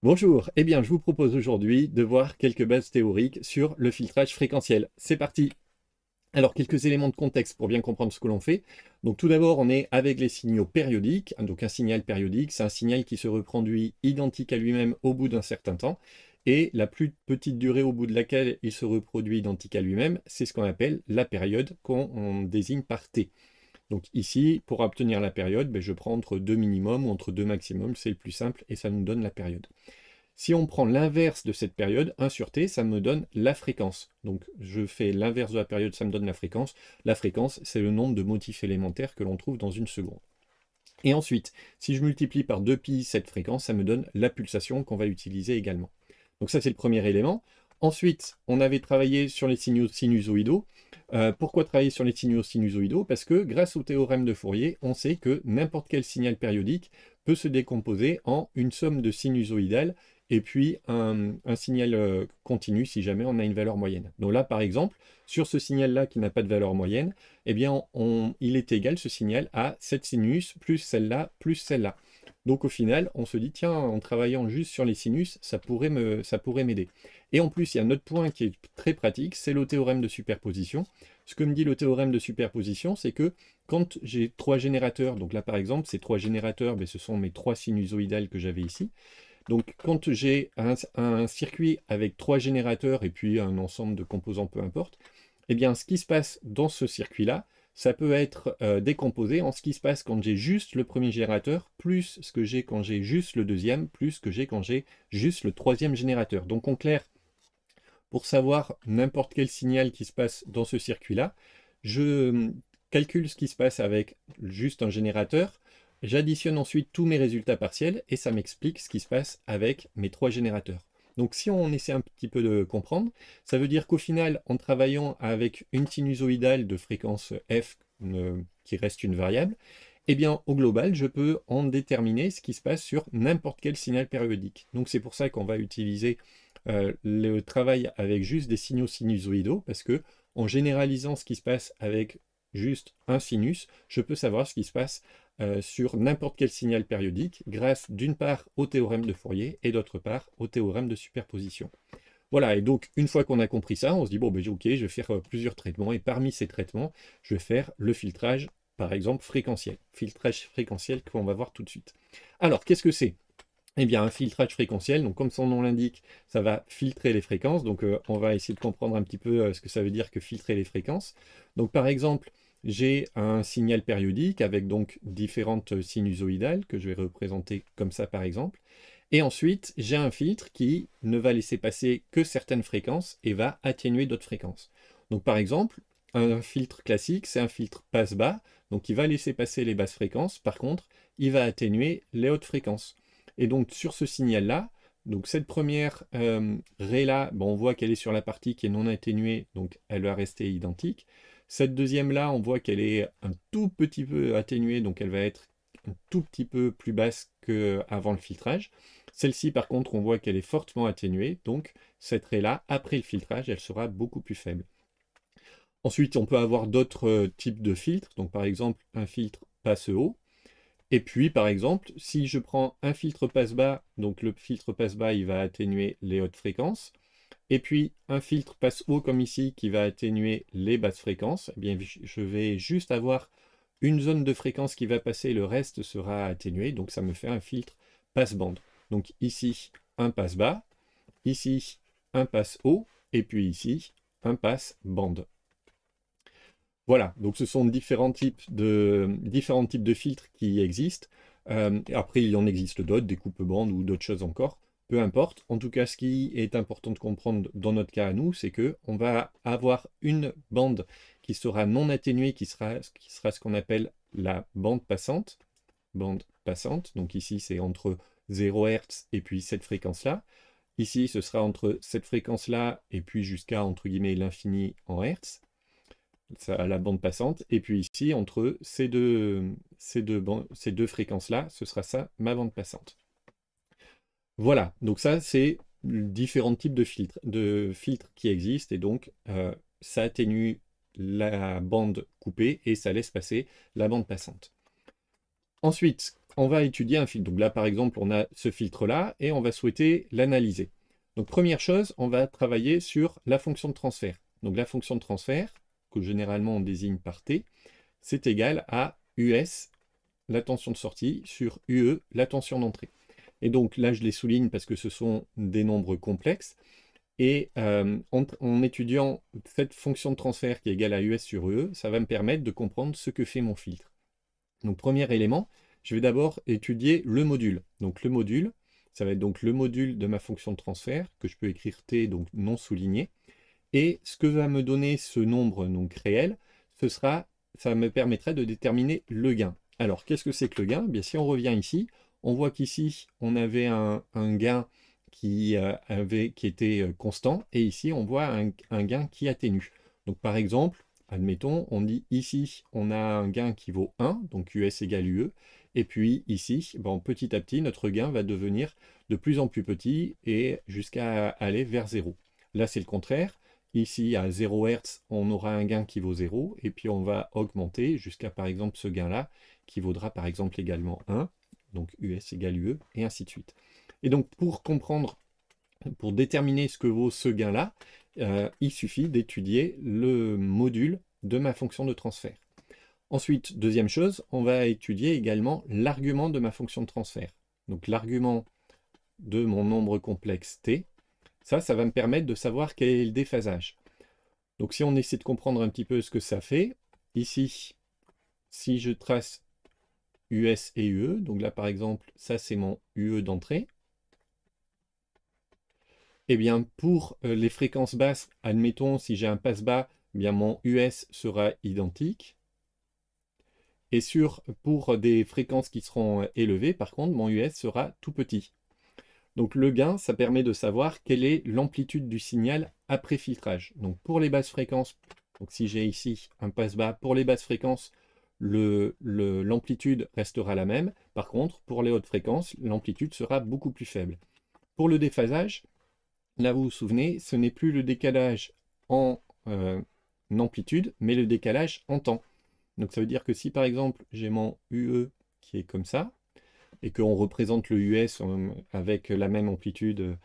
Bonjour, eh bien je vous propose aujourd'hui de voir quelques bases théoriques sur le filtrage fréquentiel. C'est parti! Alors quelques éléments de contexte pour bien comprendre ce que l'on fait. Donc tout d'abord on est avec les signaux périodiques. Donc un signal périodique, c'est un signal qui se reproduit identique à lui-même au bout d'un certain temps. Et la plus petite durée au bout de laquelle il se reproduit identique à lui-même, c'est ce qu'on appelle la période qu'on désigne par T. Donc ici, pour obtenir la période, je prends entre deux minimums ou entre deux maximums, c'est le plus simple et ça nous donne la période. Si on prend l'inverse de cette période, 1 sur t, ça me donne la fréquence. Donc je fais l'inverse de la période, ça me donne la fréquence. La fréquence, c'est le nombre de motifs élémentaires que l'on trouve dans une seconde. Et ensuite, si je multiplie par 2pi cette fréquence, ça me donne la pulsation qu'on va utiliser également. Donc ça, c'est le premier élément. Ensuite, on avait travaillé sur les signaux sinusoïdaux. Pourquoi travailler sur les signaux sinusoïdaux? Parce que grâce au théorème de Fourier, on sait que n'importe quel signal périodique peut se décomposer en une somme de sinusoïdales et puis un signal continu si jamais on a une valeur moyenne. Donc là, par exemple, sur ce signal-là qui n'a pas de valeur moyenne, eh bien, il est égal, ce signal, à cette sinus plus celle-là plus celle-là. Donc au final, on se dit, tiens, en travaillant juste sur les sinus, ça pourrait m'aider. Et en plus, il y a un autre point qui est très pratique, c'est le théorème de superposition. Ce que me dit le théorème de superposition, c'est que quand j'ai trois générateurs, donc là par exemple, ces trois générateurs, ce sont mes trois sinusoïdales que j'avais ici. Donc quand j'ai un circuit avec trois générateurs et puis un ensemble de composants, peu importe, eh bien ce qui se passe dans ce circuit-là, ça peut être décomposé en ce qui se passe quand j'ai juste le premier générateur, plus ce que j'ai quand j'ai juste le deuxième, plus ce que j'ai quand j'ai juste le troisième générateur. Donc en clair, pour savoir n'importe quel signal qui se passe dans ce circuit-là, je calcule ce qui se passe avec juste un générateur, j'additionne ensuite tous mes résultats partiels et ça m'explique ce qui se passe avec mes trois générateurs. Donc si on essaie un petit peu de comprendre, ça veut dire qu'au final, en travaillant avec une sinusoïdale de fréquence f qui reste une variable, eh bien au global, je peux en déterminer ce qui se passe sur n'importe quel signal périodique. Donc c'est pour ça qu'on va utiliser le travail avec juste des signaux sinusoïdaux, parce que en généralisant ce qui se passe avec juste un sinus, je peux savoir ce qui se passe sur n'importe quel signal périodique, grâce d'une part au théorème de Fourier et d'autre part au théorème de superposition. Voilà, et donc une fois qu'on a compris ça, on se dit, bon, ok, je vais faire plusieurs traitements, et parmi ces traitements, je vais faire le filtrage, par exemple, fréquentiel. Filtrage fréquentiel qu'on va voir tout de suite. Alors, qu'est-ce que c'est? Eh bien, un filtrage fréquentiel, donc comme son nom l'indique, ça va filtrer les fréquences. Donc, on va essayer de comprendre un petit peu ce que ça veut dire que filtrer les fréquences. Donc, par exemple, j'ai un signal périodique avec donc différentes sinusoïdales que je vais représenter comme ça, par exemple. Et ensuite, j'ai un filtre qui ne va laisser passer que certaines fréquences et va atténuer d'autres fréquences. Donc, par exemple, un filtre classique, c'est un filtre passe-bas, donc il va laisser passer les basses fréquences. Par contre, il va atténuer les hautes fréquences. Et donc sur ce signal-là, donc cette première ré-là, on voit qu'elle est sur la partie qui est non atténuée, donc elle va rester identique. Cette deuxième-là, on voit qu'elle est un tout petit peu atténuée, donc elle va être un tout petit peu plus basse qu'avant le filtrage. Celle-ci, par contre, on voit qu'elle est fortement atténuée, donc cette ré-là, après le filtrage, elle sera beaucoup plus faible. Ensuite, on peut avoir d'autres types de filtres, donc par exemple un filtre passe-haut. Et puis, par exemple, si je prends un filtre passe-bas, donc le filtre passe-bas, il va atténuer les hautes fréquences, et puis un filtre passe-haut comme ici, qui va atténuer les basses fréquences, eh bien, je vais juste avoir une zone de fréquence qui va passer, le reste sera atténué, donc ça me fait un filtre passe-bande. Donc ici, un passe-bas, ici, un passe-haut, et puis ici, un passe-bande. Voilà, donc ce sont différents types de filtres qui existent. Après, il en existe d'autres, des coupe-bandes ou d'autres choses encore. Peu importe. En tout cas, ce qui est important de comprendre dans notre cas à nous, c'est qu'on va avoir une bande qui sera non atténuée, qui sera ce qu'on appelle la bande passante. Bande passante. Donc ici, c'est entre 0 Hz et puis cette fréquence-là. Ici, ce sera entre cette fréquence-là et puis jusqu'à, entre guillemets, l'infini en Hertz. Ça, la bande passante, et puis ici, entre ces deux fréquences-là, ce sera ça, ma bande passante. Voilà, donc ça, c'est différents types de filtres qui existent, et donc ça atténue la bande coupée, et ça laisse passer la bande passante. Ensuite, on va étudier un filtre. Donc là, par exemple, on a ce filtre-là et on va souhaiter l'analyser. Donc première chose, on va travailler sur la fonction de transfert. Donc la fonction de transfert, que généralement on désigne par T, c'est égal à US, la tension de sortie, sur UE, la tension d'entrée. Et donc là, je les souligne parce que ce sont des nombres complexes. Et en étudiant cette fonction de transfert qui est égale à US sur UE, ça va me permettre de comprendre ce que fait mon filtre. Donc premier élément, je vais d'abord étudier le module. Donc le module, ça va être donc le module de ma fonction de transfert, que je peux écrire T, donc non souligné. Et ce que va me donner ce nombre donc réel, ça me permettra de déterminer le gain. Alors qu'est-ce que c'est que le gain? Bien, si on revient ici, on voit qu'ici on avait un gain qui était constant, et ici on voit un gain qui atténue. Donc par exemple, admettons, on dit ici on a un gain qui vaut 1, donc US égale UE, et puis ici, bon, petit à petit, notre gain va devenir de plus en plus petit et jusqu'à aller vers 0. Là c'est le contraire. Ici, à 0 Hz, on aura un gain qui vaut 0, et puis on va augmenter jusqu'à, par exemple, ce gain-là, qui vaudra, par exemple, également 1, donc US égale UE, et ainsi de suite. Et donc, pour comprendre, pour déterminer ce que vaut ce gain-là, il suffit d'étudier le module de ma fonction de transfert. Ensuite, deuxième chose, on va étudier également l'argument de ma fonction de transfert. Donc, l'argument de mon nombre complexe T, ça va me permettre de savoir quel est le déphasage. Donc si on essaie de comprendre un petit peu ce que ça fait, ici, si je trace US et UE, donc là par exemple, ça c'est mon UE d'entrée, et bien pour les fréquences basses, admettons si j'ai un passe bas, eh bien mon US sera identique. Et pour des fréquences qui seront élevées, par contre, mon US sera tout petit. Donc le gain, ça permet de savoir quelle est l'amplitude du signal après filtrage. Donc pour les basses fréquences, donc si j'ai ici un passe-bas, pour les basses fréquences, l'amplitude restera la même. Par contre, pour les hautes fréquences, l'amplitude sera beaucoup plus faible. Pour le déphasage, là vous vous souvenez, ce n'est plus le décalage en amplitude, mais le décalage en temps. Donc ça veut dire que si par exemple j'ai mon UE qui est comme ça, et qu'on représente le US avec la même amplitude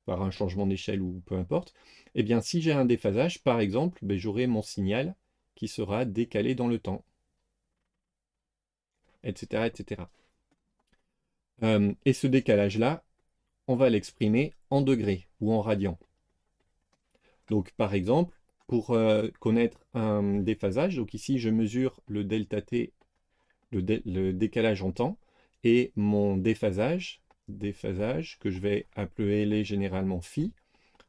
par un changement d'échelle ou peu importe, eh bien si j'ai un déphasage, par exemple, j'aurai mon signal qui sera décalé dans le temps, etc. etc. Et ce décalage-là, on va l'exprimer en degrés ou en radians. Donc par exemple, pour connaître un déphasage, donc ici je mesure le delta T, le décalage en temps, et mon déphasage que je vais appeler généralement phi,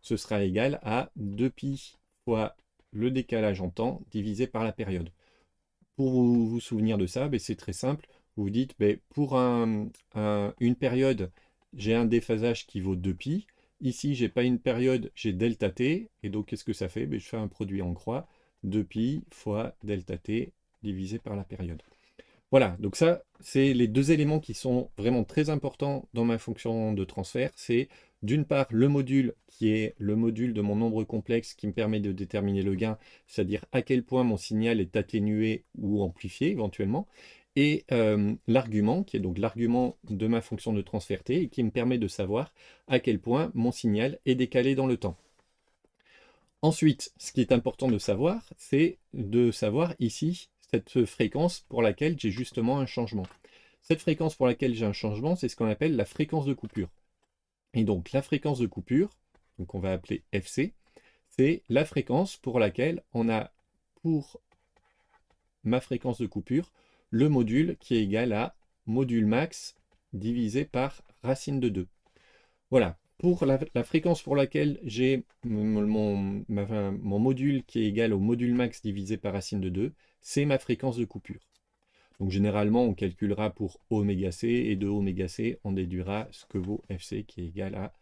ce sera égal à 2pi fois le décalage en temps divisé par la période. Pour vous souvenir de ça, c'est très simple. Vous vous dites, pour une période, j'ai un déphasage qui vaut 2pi. Ici, j'ai pas une période, j'ai delta t. Et donc, qu'est-ce que ça fait? Je fais un produit en croix. 2pi fois delta t divisé par la période. Voilà, donc ça, c'est les deux éléments qui sont vraiment très importants dans ma fonction de transfert. C'est d'une part le module qui est le module de mon nombre complexe qui me permet de déterminer le gain, c'est-à-dire à quel point mon signal est atténué ou amplifié éventuellement, et l'argument qui est donc l'argument de ma fonction de transfert T et qui me permet de savoir à quel point mon signal est décalé dans le temps. Ensuite, ce qui est important de savoir, c'est de savoir ici cette fréquence pour laquelle j'ai justement un changement. Cette fréquence pour laquelle j'ai un changement, c'est ce qu'on appelle la fréquence de coupure. Et donc la fréquence de coupure, donc on va appeler FC, c'est la fréquence pour laquelle on a pour ma fréquence de coupure le module qui est égal à module max divisé par racine de 2. Voilà. Pour la fréquence pour laquelle j'ai mon module qui est égal au module max divisé par racine de 2, c'est ma fréquence de coupure. Donc généralement, on calculera pour oméga c, et de oméga c, on déduira ce que vaut fc qui est égal à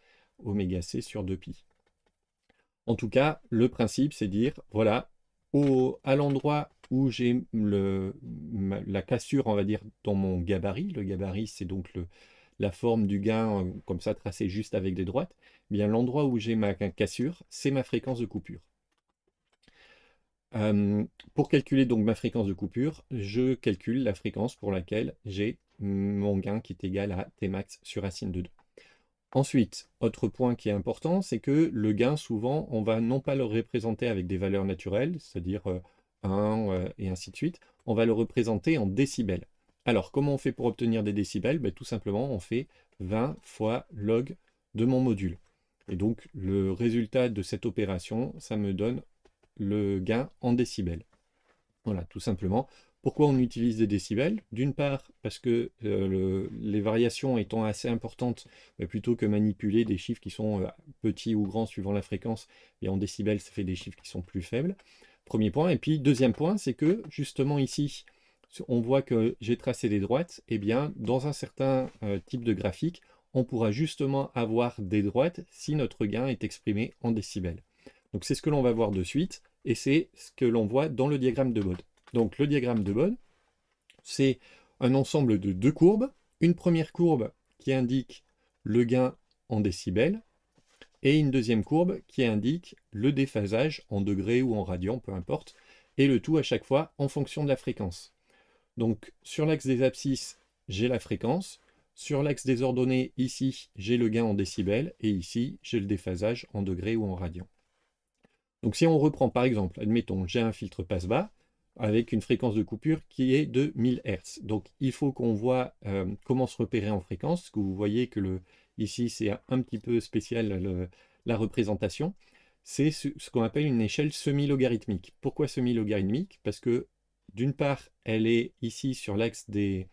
oméga c sur 2pi. En tout cas, le principe, c'est dire, voilà, à l'endroit où j'ai la cassure, on va dire, dans mon gabarit, le gabarit, c'est donc la forme du gain, comme ça, tracée juste avec des droites, bien l'endroit où j'ai ma cassure, c'est ma fréquence de coupure. Pour calculer donc ma fréquence de coupure, je calcule la fréquence pour laquelle j'ai mon gain qui est égal à Tmax sur racine de 2. Ensuite, autre point qui est important, c'est que le gain, souvent, on va non pas le représenter avec des valeurs naturelles, c'est-à-dire 1 et ainsi de suite, on va le représenter en décibels. Alors, comment on fait pour obtenir des décibels? Ben, tout simplement, on fait 20 fois log de mon module. Et donc, le résultat de cette opération, ça me donne le gain en décibels. Voilà, tout simplement. Pourquoi on utilise des décibels? D'une part, parce que les variations étant assez importantes, plutôt que manipuler des chiffres qui sont petits ou grands suivant la fréquence, et en décibels, ça fait des chiffres qui sont plus faibles. Premier point. Et puis, deuxième point, c'est que justement ici, on voit que j'ai tracé des droites. Et bien, dans un certain type de graphique, on pourra justement avoir des droites si notre gain est exprimé en décibels. Donc, c'est ce que l'on va voir de suite, et c'est ce que l'on voit dans le diagramme de Bode. Donc le diagramme de Bode, c'est un ensemble de deux courbes. Une première courbe qui indique le gain en décibels et une deuxième courbe qui indique le déphasage en degrés ou en radians, peu importe, et le tout à chaque fois en fonction de la fréquence. Donc sur l'axe des abscisses, j'ai la fréquence. Sur l'axe des ordonnées, ici, j'ai le gain en décibels et ici, j'ai le déphasage en degrés ou en radians. Donc si on reprend par exemple, admettons, j'ai un filtre passe-bas, avec une fréquence de coupure qui est de 1000 Hz. Donc il faut qu'on voit comment se repérer en fréquence, que vous voyez que ici c'est un petit peu spécial la représentation. C'est ce qu'on appelle une échelle semi-logarithmique. Pourquoi semi-logarithmique? Parce que d'une part, elle est ici sur l'axe des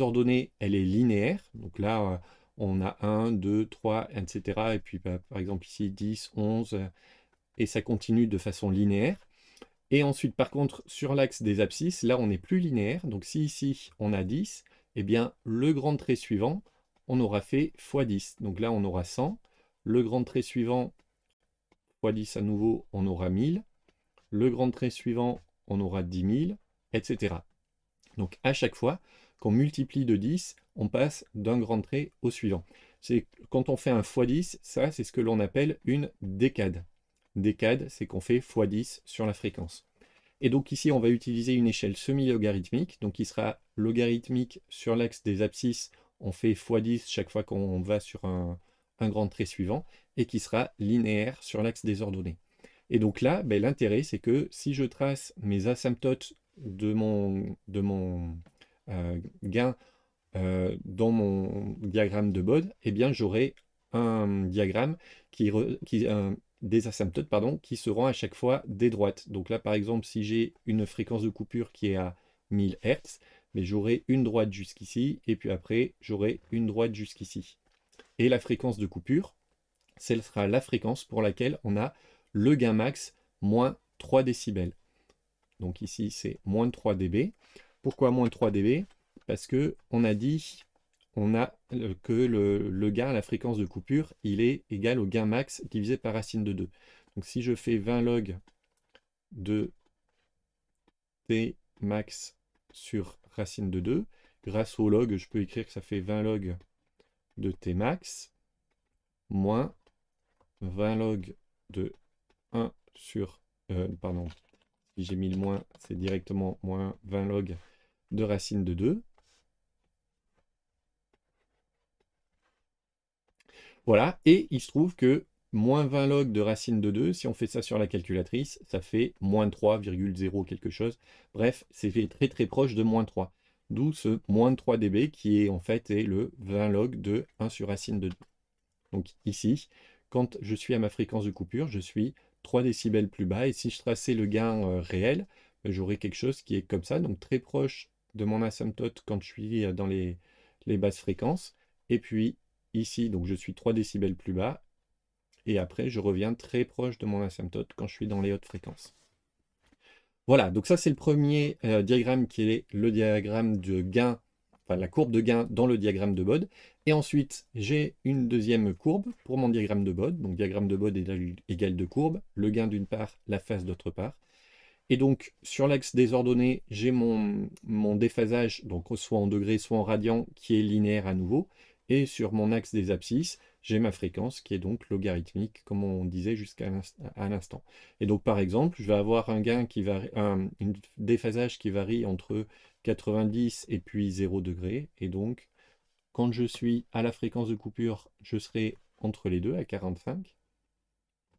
ordonnées, elle est linéaire. Donc là, on a 1, 2, 3, etc. Et puis par exemple ici 10, 11, et ça continue de façon linéaire. Et ensuite, par contre, sur l'axe des abscisses, là, on n'est plus linéaire. Donc, si ici, on a 10, eh bien, le grand trait suivant, on aura fait x 10. Donc là, on aura 100. Le grand trait suivant, x 10 à nouveau, on aura 1000. Le grand trait suivant, on aura 10 000, etc. Donc, à chaque fois qu'on multiplie de 10, on passe d'un grand trait au suivant. Quand on fait un x 10, ça, c'est ce que l'on appelle une décade. Décade, c'est qu'on fait x 10 sur la fréquence. Et donc ici, on va utiliser une échelle semi-logarithmique, donc qui sera logarithmique sur l'axe des abscisses, on fait x 10 chaque fois qu'on va sur un grand trait suivant, et qui sera linéaire sur l'axe des ordonnées. Et donc là, l'intérêt, c'est que si je trace mes asymptotes de mon gain dans mon diagramme de Bode, eh bien j'aurai un diagramme des asymptotes qui seront à chaque fois des droites. Donc là, par exemple, si j'ai une fréquence de coupure qui est à 1000 Hz, mais j'aurai une droite jusqu'ici, et puis après, j'aurai une droite jusqu'ici. Et la fréquence de coupure, ce sera la fréquence pour laquelle on a le gain max moins 3 décibels. Donc ici, c'est moins 3 dB. Pourquoi moins 3 dB? Parce qu'on a dit que le gain à la fréquence de coupure, il est égal au gain max divisé par racine de 2. Donc si je fais 20 log de T max sur racine de 2, grâce au log, je peux écrire que ça fait 20 log de T max moins 20 log de 1 sur... pardon, si j'ai mis le moins, c'est directement moins 20 log de racine de 2. Voilà, et il se trouve que moins 20 log de racine de 2, si on fait ça sur la calculatrice, ça fait moins 3,0 quelque chose. Bref, c'est très très proche de moins 3. D'où ce moins 3 dB qui est en fait le 20 log de 1 sur racine de 2. Donc ici, quand je suis à ma fréquence de coupure, je suis 3 décibels plus bas. Et si je traçais le gain réel, j'aurais quelque chose qui est comme ça, donc très proche de mon asymptote quand je suis dans les basses fréquences. Et puis ici, donc je suis 3 décibels plus bas. Et après, je reviens très proche de mon asymptote quand je suis dans les hautes fréquences. Voilà, donc ça c'est le premier diagramme qui est le diagramme de gain, enfin la courbe de gain dans le diagramme de Bode. Et ensuite, j'ai une deuxième courbe pour mon diagramme de Bode. Donc diagramme de Bode égale deux courbes, le gain d'une part, la phase d'autre part. Et donc sur l'axe des ordonnées, j'ai mon déphasage, donc soit en degrés, soit en radians, qui est linéaire à nouveau. Et sur mon axe des abscisses, j'ai ma fréquence qui est donc logarithmique, comme on disait jusqu'à l'instant. Et donc par exemple, je vais avoir un gain qui varie, un déphasage qui varie entre 90 et puis 0 degré. Et donc, quand je suis à la fréquence de coupure, je serai entre les deux, à 45.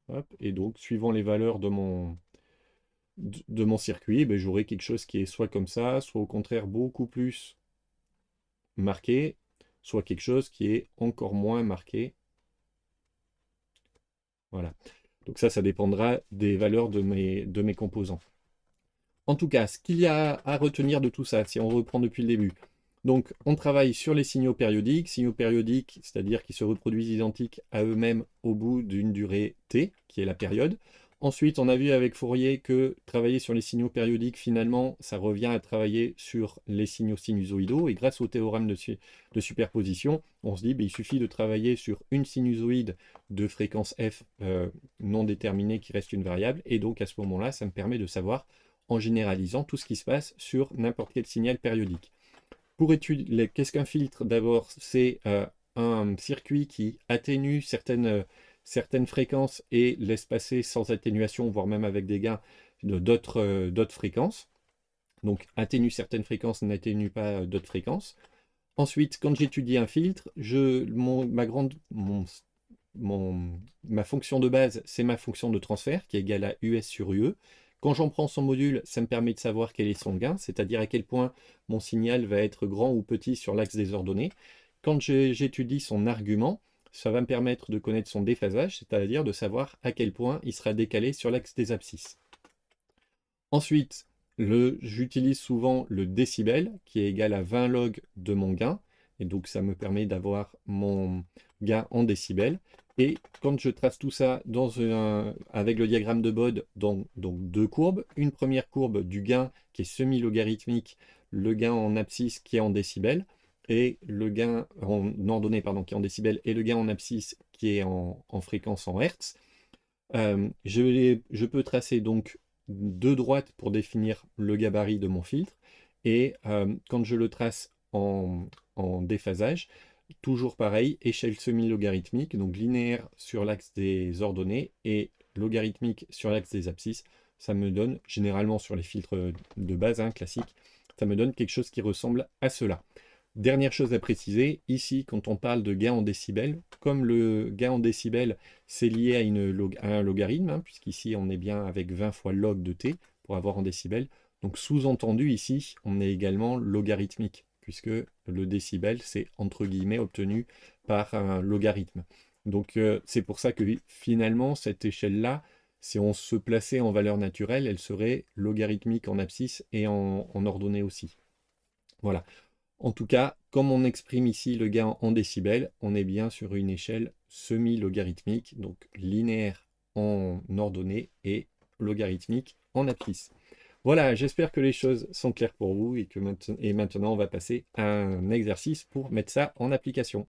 Hop, et donc, suivant les valeurs de mon circuit, ben, j'aurai quelque chose qui est soit comme ça, soit au contraire beaucoup plus marqué, soit quelque chose qui est encore moins marqué. Voilà. Donc ça dépendra des valeurs de mes composants. En tout cas, ce qu'il y a à retenir de tout ça, si on reprend depuis le début. Donc, on travaille sur les signaux périodiques, c'est-à-dire qui se reproduisent identiques à eux-mêmes au bout d'une durée t, qui est la période. Ensuite, on a vu avec Fourier que travailler sur les signaux périodiques, finalement, ça revient à travailler sur les signaux sinusoïdaux. Et grâce au théorème de superposition, on se dit qu'il suffit de travailler sur une sinusoïde de fréquence f non déterminée qui reste une variable. Et donc, à ce moment-là, ça me permet de savoir, en généralisant, tout ce qui se passe sur n'importe quel signal périodique. Pour étudier, qu'est-ce qu'un filtre? D'abord, c'est un circuit qui atténue certaines fréquences et laisse passer sans atténuation, voire même avec des gains, d'autres fréquences. Donc, atténue certaines fréquences, n'atténue pas d'autres fréquences. Ensuite, quand j'étudie un filtre, ma fonction de base, c'est ma fonction de transfert qui est égale à US sur UE. Quand j'en prends son module, ça me permet de savoir quel est son gain, c'est-à-dire à quel point mon signal va être grand ou petit sur l'axe des ordonnées. Quand j'étudie son argument, ça va me permettre de connaître son déphasage, c'est-à-dire de savoir à quel point il sera décalé sur l'axe des abscisses. Ensuite, j'utilise souvent le décibel, qui est égal à 20 log de mon gain, et donc ça me permet d'avoir mon gain en décibels. Et quand je trace tout ça avec le diagramme de Bode, donc deux courbes, une première courbe du gain qui est semi-logarithmique, le gain en abscisse qui est en décibels, et le gain en ordonnée pardon, qui est en décibels, et le gain en abscisse qui est en fréquence en hertz. Je peux tracer donc deux droites pour définir le gabarit de mon filtre, et quand je le trace en déphasage, toujours pareil, échelle semi-logarithmique, donc linéaire sur l'axe des ordonnées et logarithmique sur l'axe des abscisses. Ça me donne, généralement sur les filtres de base classiques, ça me donne quelque chose qui ressemble à cela. Dernière chose à préciser, ici, quand on parle de gain en décibels, comme le gain en décibels, c'est lié à un logarithme, puisqu'ici, on est bien avec 20 fois log de t pour avoir en décibels. Donc, sous-entendu, ici, on est également logarithmique, puisque le décibel, c'est entre guillemets obtenu par un logarithme. Donc, c'est pour ça que finalement, cette échelle-là, si on se plaçait en valeur naturelle, elle serait logarithmique en abscisse et en ordonnée aussi. Voilà. En tout cas, comme on exprime ici le gain en décibels, on est bien sur une échelle semi-logarithmique, donc linéaire en ordonnée et logarithmique en abscisse. Voilà, j'espère que les choses sont claires pour vous et maintenant on va passer à un exercice pour mettre ça en application.